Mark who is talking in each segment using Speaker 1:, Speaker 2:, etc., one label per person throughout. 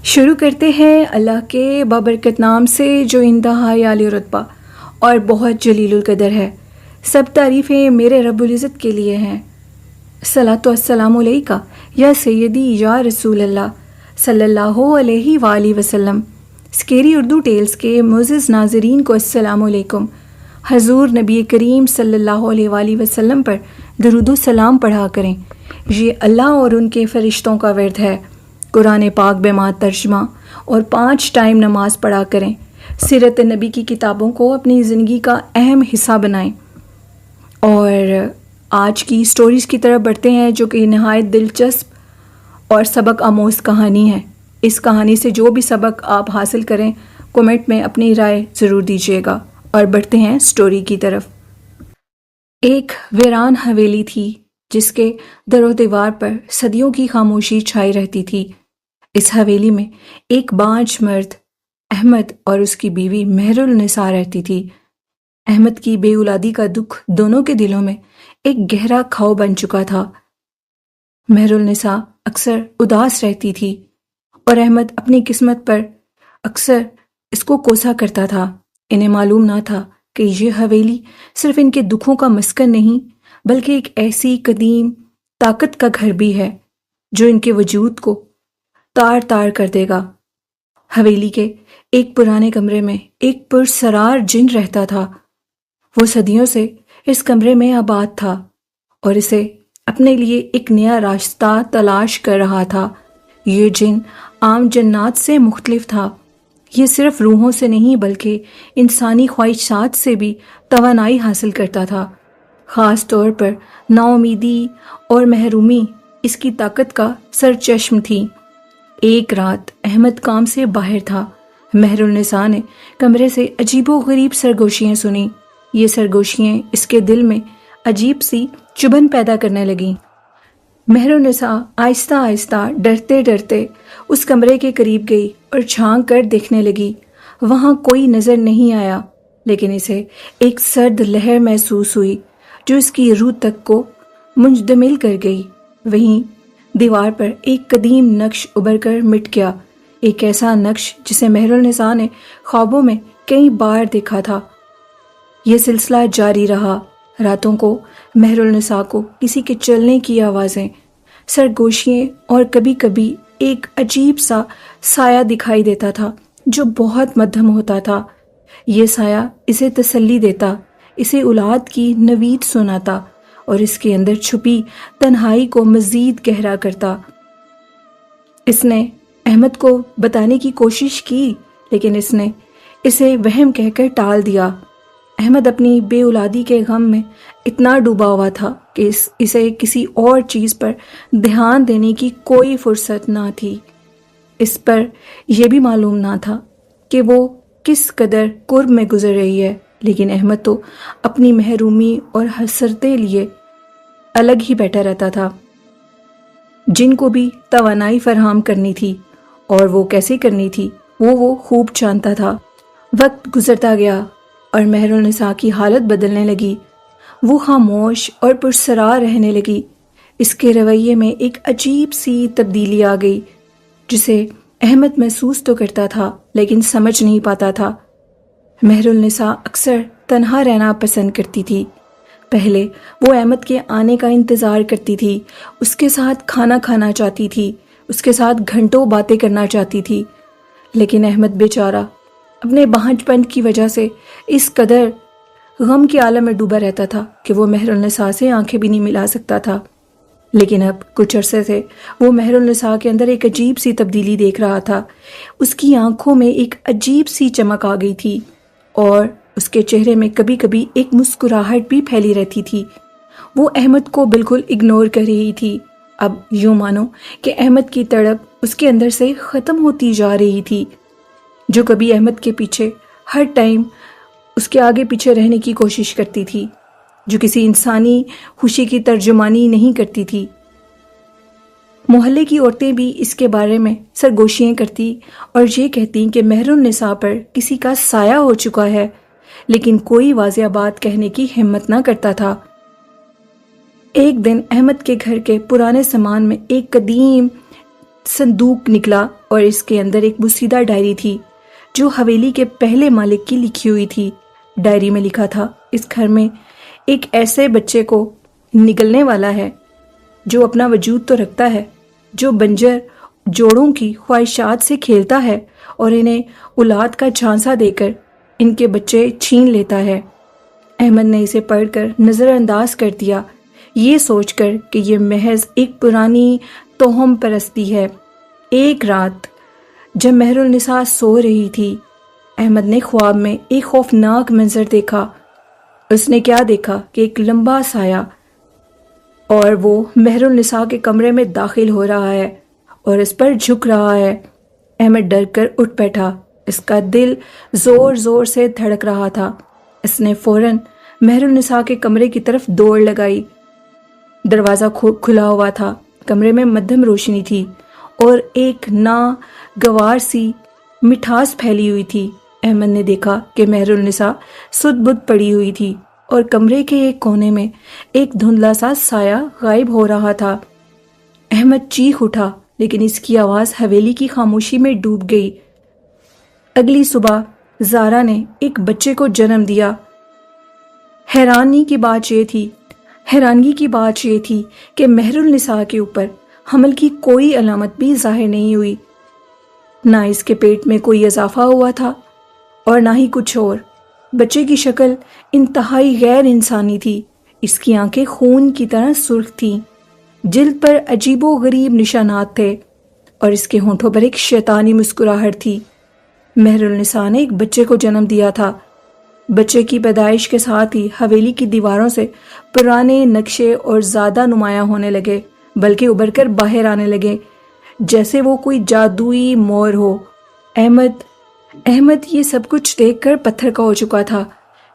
Speaker 1: شروع کرتے ہیں اللہ کے بابرکت نام سے جو انتہائی عالی رتبہ اور بہت جلیل القدر ہے۔ سب تعریفیں میرے رب العزت کے لیے ہیں۔ صلاۃ و السلام علیکہ یا سیدی یا رسول اللہ صلی اللہ علیہ وآلہ وسلم۔ اسکیری اردو ٹیلز کے معزز ناظرین کو السلام علیکم۔ حضور نبی کریم صلی اللہ علیہ وآلہ وسلم پر درود و سلام پڑھا کریں، یہ اللہ اور ان کے فرشتوں کا ورد ہے۔ قرآن پاک بما ترجمہ اور 5 ٹائم نماز پڑھا کریں۔ سیرت نبی کی کتابوں کو اپنی زندگی کا اہم حصہ بنائیں۔ اور آج کی سٹوریز کی طرف بڑھتے ہیں جو کہ نہایت دلچسپ اور سبق آموز کہانی ہے۔ اس کہانی سے جو بھی سبق آپ حاصل کریں کومنٹ میں اپنی رائے ضرور دیجیے گا۔ اور بڑھتے ہیں سٹوری کی طرف۔ ایک ویران حویلی تھی جس کے در و دیوار پر صدیوں کی خاموشی چھائی رہتی تھی۔ اس حویلی میں ایک بانجھ مرد احمد اور اس کی بیوی مہر النساء رہتی تھی۔ احمد کی بے اولادی کا دکھ دونوں کے دلوں میں ایک گہرا کھاؤ بن چکا تھا۔ مہر النساء اکثر اداس رہتی تھی اور احمد اپنی قسمت پر اکثر اس کو کوسا کرتا تھا۔ انہیں معلوم نہ تھا کہ یہ حویلی صرف ان کے دکھوں کا مسکن نہیں بلکہ ایک ایسی قدیم طاقت کا گھر بھی ہے جو ان کے وجود کو تار تار کر دے گا۔ حویلی کے ایک پرانے کمرے میں ایک پرسرار جن رہتا تھا۔ وہ صدیوں سے اس کمرے میں آباد تھا اور اسے اپنے لیے ایک نیا راستہ تلاش کر رہا تھا۔ یہ جن عام جنات سے مختلف تھا۔ یہ صرف روحوں سے نہیں بلکہ انسانی خواہشات سے بھی توانائی حاصل کرتا تھا۔ خاص طور پر نا امیدی اور محرومی اس کی طاقت کا سرچشم تھی۔ ایک رات احمد کام سے باہر تھا۔ مہر النساء نے کمرے سے عجیب و غریب سرگوشیاں سنیں۔ یہ سرگوشیاں اس کے دل میں عجیب سی چبھن پیدا کرنے لگیں۔ مہر النساء آہستہ آہستہ ڈرتے ڈرتے اس کمرے کے قریب گئی اور جھانک کر دیکھنے لگی۔ وہاں کوئی نظر نہیں آیا لیکن اسے ایک سرد لہر محسوس ہوئی جو اس کی روح تک کو منجمد کر گئی۔ وہیں دیوار پر ایک قدیم نقش ابھر کر مٹ گیا، ایک ایسا نقش جسے مہر النساء نے خوابوں میں کئی بار دیکھا تھا۔ یہ سلسلہ جاری رہا۔ راتوں کو مہر النساء کو کسی کے چلنے کی آوازیں، سرگوشیاں اور کبھی کبھی ایک عجیب سا سایہ دکھائی دیتا تھا جو بہت مدھم ہوتا تھا۔ یہ سایہ اسے تسلی دیتا، اسے اولاد کی نوید سناتا اور اس کے اندر چھپی تنہائی کو مزید گہرا کرتا۔ اس نے احمد کو بتانے کی کوشش کی لیکن اس نے اسے وہم کہہ کر ٹال دیا۔ احمد اپنی بے اولادی کے غم میں اتنا ڈوبا ہوا تھا کہ اسے کسی اور چیز پر دھیان دینے کی کوئی فرصت نہ تھی۔ اس پر یہ بھی معلوم نہ تھا کہ وہ کس قدر کرب میں گزر رہی ہے، لیکن احمد تو اپنی محرومی اور حسرتیں لیے الگ ہی بیٹھا رہتا تھا۔ جن کو بھی توانائی فراہم کرنی تھی اور وہ کیسے کرنی تھی وہ خوب جانتا تھا۔ وقت گزرتا گیا اور مہر النساء کی حالت بدلنے لگی۔ وہ خاموش اور پرسرار رہنے لگی۔ اس کے رویے میں ایک عجیب سی تبدیلی آ گئی جسے احمد محسوس تو کرتا تھا لیکن سمجھ نہیں پاتا تھا۔ مہر النساء اکثر تنہا رہنا پسند کرتی تھی۔ پہلے وہ احمد کے آنے کا انتظار کرتی تھی، اس کے ساتھ کھانا کھانا چاہتی تھی، اس کے ساتھ گھنٹوں باتیں کرنا چاہتی تھی، لیکن احمد بیچارہ اپنے بانجھ پن کی وجہ سے اس قدر غم کے عالم میں ڈوبا رہتا تھا کہ وہ مہر النساء سے آنکھیں بھی نہیں ملا سکتا تھا۔ لیکن اب کچھ عرصے سے وہ مہر النساء کے اندر ایک عجیب سی تبدیلی دیکھ رہا تھا۔ اس کی آنکھوں میں ایک عجیب سی چمک آ گئی تھی اور اس کے چہرے میں کبھی کبھی ایک مسکراہٹ بھی پھیلی رہتی تھی۔ وہ احمد کو بالکل اگنور کر رہی تھی۔ اب یوں مانو کہ احمد کی تڑپ اس کے اندر سے ختم ہوتی جا رہی تھی، جو کبھی احمد کے پیچھے ہر ٹائم اس کے آگے پیچھے رہنے کی کوشش کرتی تھی، جو کسی انسانی خوشی کی ترجمانی نہیں کرتی تھی۔ محلے کی عورتیں بھی اس کے بارے میں سرگوشیاں کرتی اور یہ کہتی کہ مہر النساء پر کسی کا سایہ ہو چکا ہے، لیکن کوئی واضح بات کہنے کی ہمت نہ کرتا تھا۔ ایک دن احمد کے گھر کے پرانے سامان میں ایک قدیم صندوق نکلا اور اس کے اندر ایک بوسیدہ ڈائری تھی جو حویلی کے پہلے مالک کی لکھی ہوئی تھی۔ ڈائری میں لکھا تھا، اس گھر میں ایک ایسے بچے کو نگلنے والا ہے جو اپنا وجود تو رکھتا ہے، جو بنجر جوڑوں کی خواہشات سے کھیلتا ہے اور انہیں اولاد کا جھانسا دے کر ان کے بچے چھین لیتا ہے۔ احمد نے اسے پڑھ کر نظر انداز کر دیا، یہ سوچ کر کہ یہ محض ایک پرانی توہم پرستی ہے۔ ایک رات جب مہر النساء سو رہی تھی، احمد نے خواب میں ایک خوفناک منظر دیکھا۔ اس نے کیا دیکھا کہ ایک لمبا سایہ اور وہ مہر النساء کے کمرے میں داخل ہو رہا ہے اور اس پر جھک رہا ہے۔ احمد ڈر کر اٹھ بیٹھا، اس کا دل زور زور سے دھڑک رہا تھا۔ اس نے فوراً مہر النساء کے کمرے کی طرف دوڑ لگائی۔ دروازہ کھلا ہوا تھا، کمرے میں مدھم روشنی تھی اور ایک ناگوار سی مٹھاس پھیلی ہوئی تھی۔ احمد نے دیکھا کہ مہر النساء سد بد پڑی ہوئی تھی اور کمرے کے ایک کونے میں ایک دھندلا سا سایہ غائب ہو رہا تھا۔ احمد چیخ اٹھا، لیکن اس کی آواز حویلی کی خاموشی میں ڈوب گئی۔ اگلی صبح زارا نے ایک بچے کو جنم دیا۔ حیرانگی کی بات یہ تھی کہ مہر النساء کے اوپر حمل کی کوئی علامت بھی ظاہر نہیں ہوئی، نہ اس کے پیٹ میں کوئی اضافہ ہوا تھا اور نہ ہی کچھ اور۔ بچے کی شکل انتہائی غیر انسانی تھی، اس کی آنکھیں خون کی طرح سرخ تھیں، جلد پر عجیب و غریب نشانات تھے اور اس کے ہونٹوں پر ایک شیطانی مسکراہٹ تھی۔ مہر النساء نے ایک بچے کو جنم دیا تھا۔ بچے کی پیدائش کے ساتھ ہی حویلی کی دیواروں سے پرانے نقشے اور زیادہ نمایاں ہونے لگے، بلکہ ابھر کر باہر آنے لگے جیسے وہ کوئی جادوئی مور ہو۔ احمد یہ سب کچھ دیکھ کر پتھر کا ہو چکا تھا۔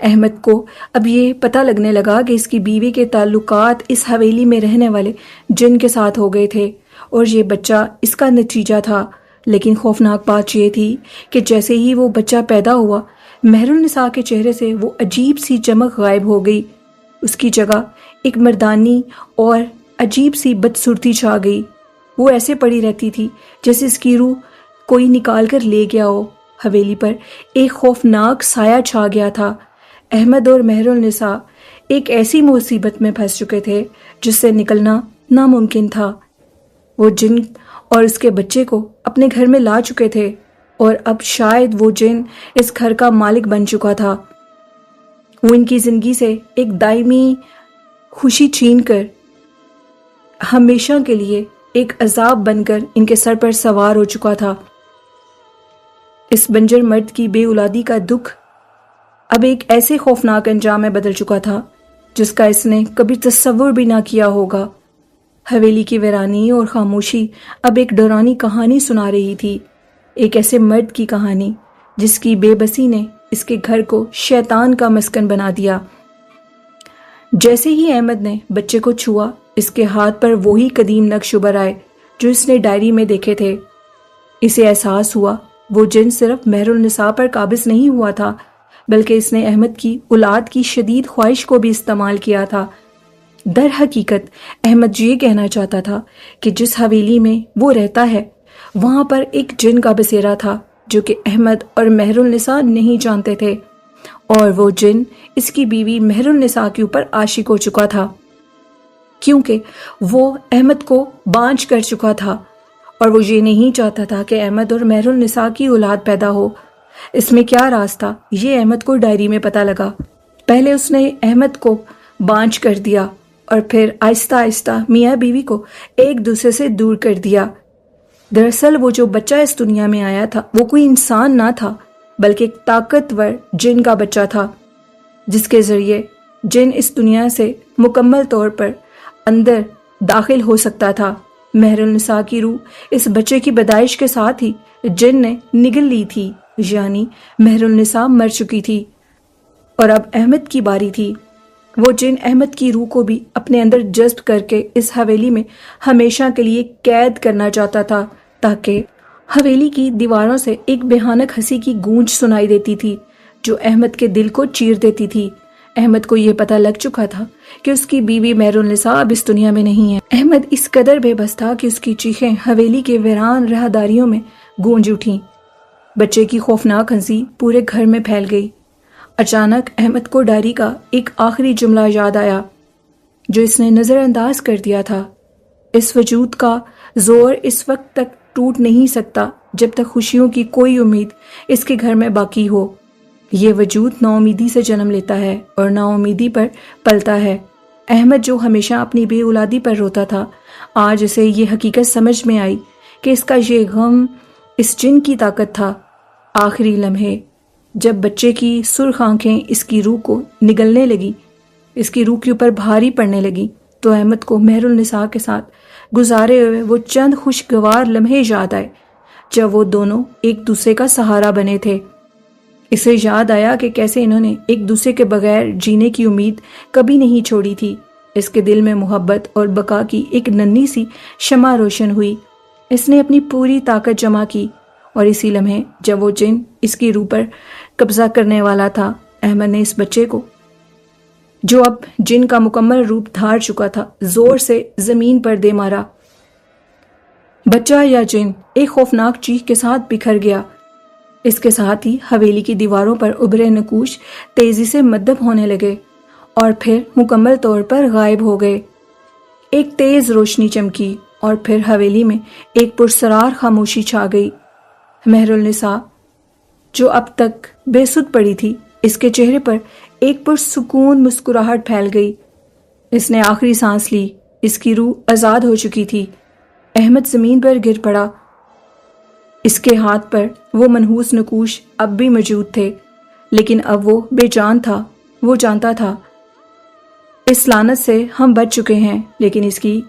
Speaker 1: احمد کو اب یہ پتہ لگنے لگا کہ اس کی بیوی کے تعلقات اس حویلی میں رہنے والے جن کے ساتھ ہو گئے تھے اور یہ بچہ اس کا نتیجہ تھا۔ لیکن خوفناک بات یہ تھی کہ جیسے ہی وہ بچہ پیدا ہوا، مہر النساء کے چہرے سے وہ عجیب سی چمک غائب ہو گئی۔ اس کی جگہ ایک مردانی اور عجیب سی بدصورتی چھا گئی۔ وہ ایسے پڑی رہتی تھی جیسے اس کی روح کوئی نکال کر لے گیا ہو۔ حویلی پر ایک خوفناک سایہ چھا گیا تھا۔ احمد اور مہر النساء ایک ایسی مصیبت میں پھنس چکے تھے جس سے نکلنا ناممکن تھا۔ وہ جن اور اس کے بچے کو اپنے گھر میں لا چکے تھے اور اب شاید وہ جن اس گھر کا مالک بن چکا تھا۔ وہ ان کی زندگی سے ایک دائمی خوشی چھین کر ہمیشہ کے لیے ایک عذاب بن کر ان کے سر پر سوار ہو چکا تھا۔ اس بنجر مرد کی بے اولادی کا دکھ اب ایک ایسے خوفناک انجام میں بدل چکا تھا جس کا اس نے کبھی تصور بھی نہ کیا ہوگا۔ حویلی کی ویرانی اور خاموشی اب ایک ڈرانی کہانی سنا رہی تھی، ایک ایسے مرد کی کہانی جس کی بے بسی نے اس کے گھر کو شیطان کا مسکن بنا دیا۔ جیسے ہی احمد نے بچے کو چھوا، اس کے ہاتھ پر وہی قدیم نقش ابھر آئے جو اس نے ڈائری میں دیکھے تھے۔ اسے احساس ہوا وہ جن صرف مہر النساء پر قابض نہیں ہوا تھا، بلکہ اس نے احمد کی اولاد کی شدید خواہش کو بھی استعمال کیا تھا۔ در حقیقت احمد یہ کہنا چاہتا تھا کہ جس حویلی میں وہ رہتا ہے وہاں پر ایک جن کا بسیرا تھا جو کہ احمد اور مہر النساء نہیں جانتے تھے، اور وہ جن اس کی بیوی مہر النساء کے اوپر عاشق ہو چکا تھا، کیونکہ وہ احمد کو بانجھ کر چکا تھا اور وہ یہ نہیں چاہتا تھا کہ احمد اور مہر النساء کی اولاد پیدا ہو۔ اس میں کیا راز تھا یہ احمد کو ڈائری میں پتہ لگا۔ پہلے اس نے احمد کو بانجھ کر دیا اور پھر آہستہ آہستہ میاں بیوی کو ایک دوسرے سے دور کر دیا۔ دراصل وہ جو بچہ اس دنیا میں آیا تھا وہ کوئی انسان نہ تھا، بلکہ ایک طاقتور جن کا بچہ تھا، جس کے ذریعے جن اس دنیا سے مکمل طور پر اندر داخل ہو سکتا تھا۔ مہر النساء کی روح اس بچے کی پیدائش کے ساتھ ہی جن نے نگل لی تھی، یعنی مہر النساء مر چکی تھی اور اب احمد کی باری تھی۔ وہ جن احمد کی روح کو بھی اپنے اندر جذب کر کے اس حویلی میں ہمیشہ کے لیے قید کرنا چاہتا تھا، تاکہ حویلی کی دیواروں سے ایک بھیانک ہنسی کی گونج سنائی دیتی تھی جو احمد کے دل کو چیر دیتی تھی۔ احمد کو یہ پتہ لگ چکا تھا کہ اس کی بیوی مہر النساء اب اس دنیا میں نہیں ہے۔ احمد اس قدر بے بس تھا کہ اس کی چیخیں حویلی کے ویران راہداریوں میں گونج اٹھیں۔ بچے کی خوفناک ہنسی پورے گھر میں پھیل گئی۔ اچانک احمد کو ڈائری کا ایک آخری جملہ یاد آیا جو اس نے نظر انداز کر دیا تھا۔ اس وجود کا زور اس وقت تک ٹوٹ نہیں سکتا جب تک خوشیوں کی کوئی امید اس کے گھر میں باقی ہو۔ یہ وجود نا امیدی سے جنم لیتا ہے اور نا امیدی پر پلتا ہے۔ احمد جو ہمیشہ اپنی بے اولادی پر روتا تھا، آج اسے یہ حقیقت سمجھ میں آئی کہ اس کا یہ غم اس جن کی طاقت تھا۔ آخری لمحے جب بچے کی سرخ آنکھیں اس کی روح کو نگلنے لگی، اس کی روح کے اوپر بھاری پڑنے لگی، تو احمد کو مہر النساء کے ساتھ گزارے ہوئے وہ چند خوشگوار لمحے یاد آئے جب وہ دونوں ایک دوسرے کا سہارا بنے تھے۔ اسے یاد آیا کہ کیسے انہوں نے ایک دوسرے کے بغیر جینے کی امید کبھی نہیں چھوڑی تھی۔ اس کے دل میں محبت اور بقا کی ایک ننھی سی شمع روشن ہوئی۔ اس نے اپنی پوری طاقت جمع کی اور اسی لمحے جب وہ جن اس کی روح پر قبضہ کرنے والا تھا، احمد نے اس بچے کو جو اب جن کا مکمل روپ دھار چکا تھا زور سے زمین پر دے مارا۔ بچہ یا جن ایک خوفناک چیخ کے ساتھ بکھر گیا۔ اس کے ساتھ ہی حویلی کی دیواروں پر ابھرے نقوش تیزی سے مدب ہونے لگے اور پھر مکمل طور پر غائب ہو گئے۔ ایک تیز روشنی چمکی اور پھر حویلی میں ایک پرسرار خاموشی چھا گئی۔ مہر النساء جو اب تک بے سدھ پڑی تھی، اس کے چہرے پر ایک پرسکون مسکراہٹ پھیل گئی۔ اس نے آخری سانس لی، اس کی روح آزاد ہو چکی تھی۔ احمد زمین پر گر پڑا۔ اس کے ہاتھ پر وہ منحوس نقوش اب بھی موجود تھے، لیکن اب وہ بے جان تھا۔ وہ جانتا تھا اس لعنت سے ہم بچ چکے ہیں، لیکن اس کی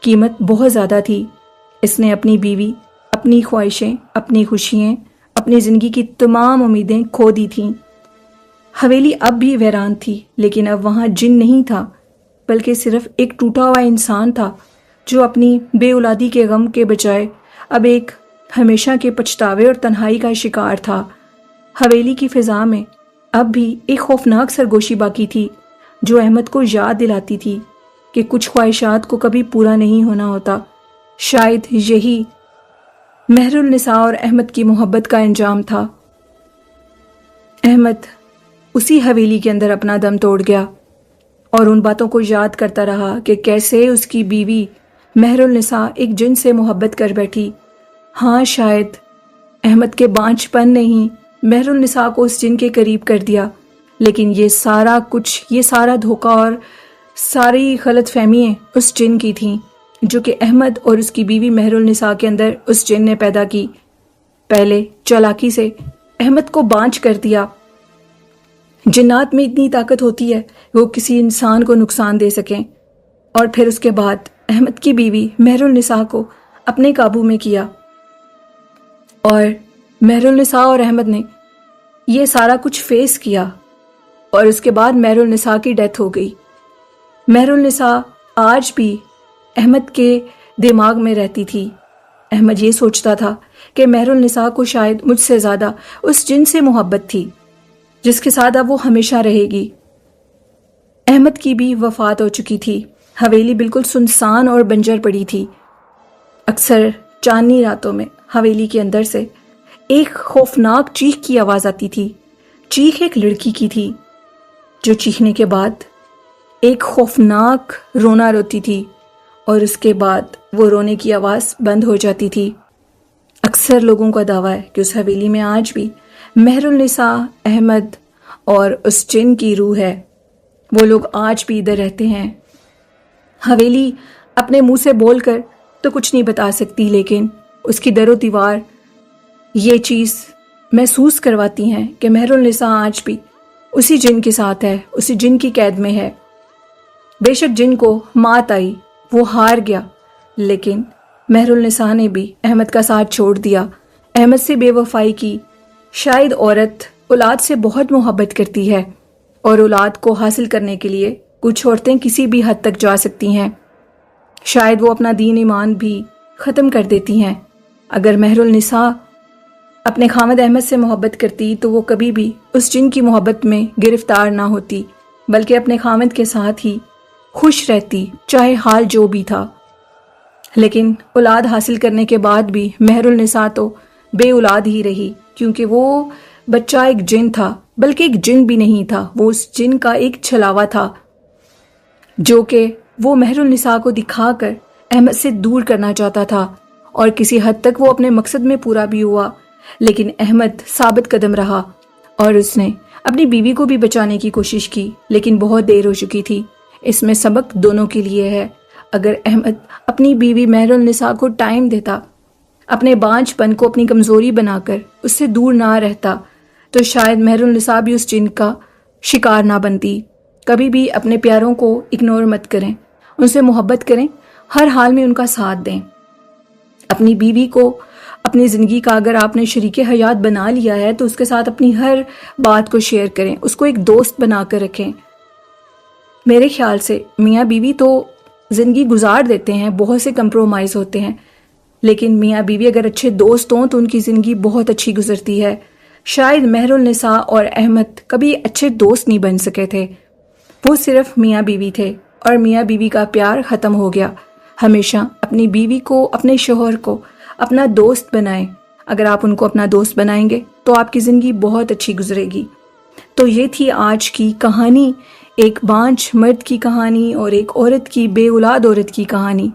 Speaker 1: قیمت بہت زیادہ تھی۔ اس نے اپنی بیوی، اپنی خواہشیں، اپنی خوشیاں، اپنی زندگی کی تمام امیدیں کھو دی تھیں۔ حویلی اب بھی ویران تھی، لیکن اب وہاں جن نہیں تھا، بلکہ صرف ایک ٹوٹا ہوا انسان تھا جو اپنی بے اولادی کے غم کے بجائے اب ایک ہمیشہ کے پچھتاوے اور تنہائی کا شکار تھا۔ حویلی کی فضا میں اب بھی ایک خوفناک سرگوشی باقی تھی جو احمد کو یاد دلاتی تھی کہ کچھ خواہشات کو کبھی پورا نہیں ہونا ہوتا۔ شاید یہی مہر النساء اور احمد کی محبت کا انجام تھا۔ احمد اسی حویلی کے اندر اپنا دم توڑ گیا اور ان باتوں کو یاد کرتا رہا کہ کیسے اس کی بیوی مہر النساء ایک جن سے محبت کر بیٹھی۔ ہاں، شاید احمد کے بانجھ پن نے ہی مہر النساء کو اس جن کے قریب کر دیا، لیکن یہ سارا دھوکہ اور ساری غلط فہمیاں اس جن کی تھیں جو کہ احمد اور اس کی بیوی مہر النساء کے اندر اس جن نے پیدا کی۔ پہلے چالاکی سے احمد کو بانجھ کر دیا۔ جنات میں اتنی طاقت ہوتی ہے وہ کسی انسان کو نقصان دے سکیں، اور پھر اس کے بعد احمد کی بیوی مہر النساء کو اپنے قابو میں کیا، اور مہر النساء اور احمد نے یہ سارا کچھ فیس کیا، اور اس کے بعد مہر النساء کی ڈیتھ ہو گئی۔ مہر النساء آج بھی احمد کے دماغ میں رہتی تھی۔ احمد یہ سوچتا تھا کہ مہر النساء کو شاید مجھ سے زیادہ اس جن سے محبت تھی جس کے ساتھ اب وہ ہمیشہ رہے گی۔ احمد کی بھی وفات ہو چکی تھی۔ حویلی بالکل سنسان اور بنجر پڑی تھی۔ اکثر چاندنی راتوں میں حویلی کے اندر سے ایک خوفناک چیخ کی آواز آتی تھی۔ چیخ ایک لڑکی کی تھی جو چیخنے کے بعد ایک خوفناک رونا روتی تھی، اور اس کے بعد وہ رونے کی آواز بند ہو جاتی تھی۔ اکثر لوگوں کا دعویٰ ہے کہ اس حویلی میں آج بھی مہر النساء، احمد اور اس جن کی روح ہے۔ وہ لوگ آج بھی ادھر رہتے ہیں۔ حویلی اپنے منہ سے بول کر تو کچھ نہیں بتا سکتی، لیکن اس کی در و دیوار یہ چیز محسوس کرواتی ہیں کہ مہر النساء آج بھی اسی جن کے ساتھ ہے، اسی جن کی قید میں ہے۔ بے شک جن کو مات آئی، وہ ہار گیا، لیکن مہر النساء نے بھی احمد کا ساتھ چھوڑ دیا، احمد سے بے وفائی کی۔ شاید عورت اولاد سے بہت محبت کرتی ہے، اور اولاد کو حاصل کرنے کے لیے کچھ عورتیں کسی بھی حد تک جا سکتی ہیں۔ شاید وہ اپنا دین ایمان بھی ختم کر دیتی ہیں۔ اگر مہر النساء اپنے خامد احمد سے محبت کرتی تو وہ کبھی بھی اس جن کی محبت میں گرفتار نہ ہوتی، بلکہ اپنے خاوند کے ساتھ ہی خوش رہتی، چاہے حال جو بھی تھا۔ لیکن اولاد حاصل کرنے کے بعد بھی مہر النساء تو بے اولاد ہی رہی، کیونکہ وہ بچہ ایک جن تھا، بلکہ ایک جن بھی نہیں تھا، وہ اس جن کا ایک چھلاوا تھا جو کہ وہ مہر النساء کو دکھا کر احمد سے دور کرنا چاہتا تھا، اور کسی حد تک وہ اپنے مقصد میں پورا بھی ہوا۔ لیکن احمد ثابت قدم رہا اور اس نے اپنی بیوی کو بھی بچانے کی کوشش کی، لیکن بہت دیر ہو چکی تھی۔ اس میں سبق دونوں کے لیے ہے۔ اگر احمد اپنی بیوی مہر النساء کو ٹائم دیتا، اپنے بانجھ پن کو اپنی کمزوری بنا کر اس سے دور نہ رہتا، تو شاید مہر النساء بھی اس جن کا شکار نہ بنتی۔ کبھی بھی اپنے پیاروں کو اگنور مت کریں، ان سے محبت کریں، ہر حال میں ان کا ساتھ دیں۔ اپنی بیوی کو اپنی زندگی کا اگر آپ نے شریک حیات بنا لیا ہے تو اس کے ساتھ اپنی ہر بات کو شیئر کریں، اس کو ایک دوست بنا کر رکھیں۔ میرے خیال سے میاں بیوی تو زندگی گزار دیتے ہیں، بہت سے کمپرومائز ہوتے ہیں، لیکن میاں بیوی اگر اچھے دوست ہوں تو ان کی زندگی بہت اچھی گزرتی ہے۔ شاید مہر النساء اور احمد کبھی اچھے دوست نہیں بن سکے تھے، وہ صرف میاں بیوی تھے، اور میاں بیوی کا پیار ختم ہو گیا۔ ہمیشہ اپنی بیوی کو، اپنے شوہر کو اپنا دوست بنائیں۔ اگر آپ ان کو اپنا دوست بنائیں گے تو آپ کی زندگی بہت اچھی گزرے گی۔ تو یہ تھی آج کی کہانی، ایک بانجھ مرد کی کہانی اور ایک عورت کی، بے اولاد عورت کی کہانی۔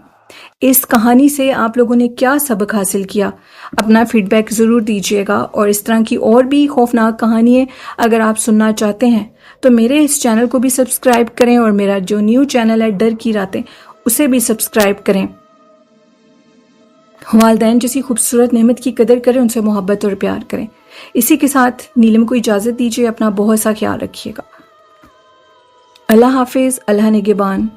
Speaker 1: اس کہانی سے آپ لوگوں نے کیا سبق حاصل کیا؟ اپنا فیڈ بیک ضرور دیجیے گا، اور اس طرح کی اور بھی خوفناک کہانیاں اگر آپ سننا چاہتے ہیں تو میرے اس چینل کو بھی سبسکرائب کریں، اور میرا جو نیو چینل ہے ڈر کی راتیں اسے بھی سبسکرائب کریں۔ والدین جیسی خوبصورت نعمت کی قدر کریں، ان سے محبت اور پیار کریں۔ اسی کے ساتھ نیلم کو اجازت دیجیے، اپنا بہت سا خیال رکھیے گا۔ اللہ حافظ، اللہ نگہبان۔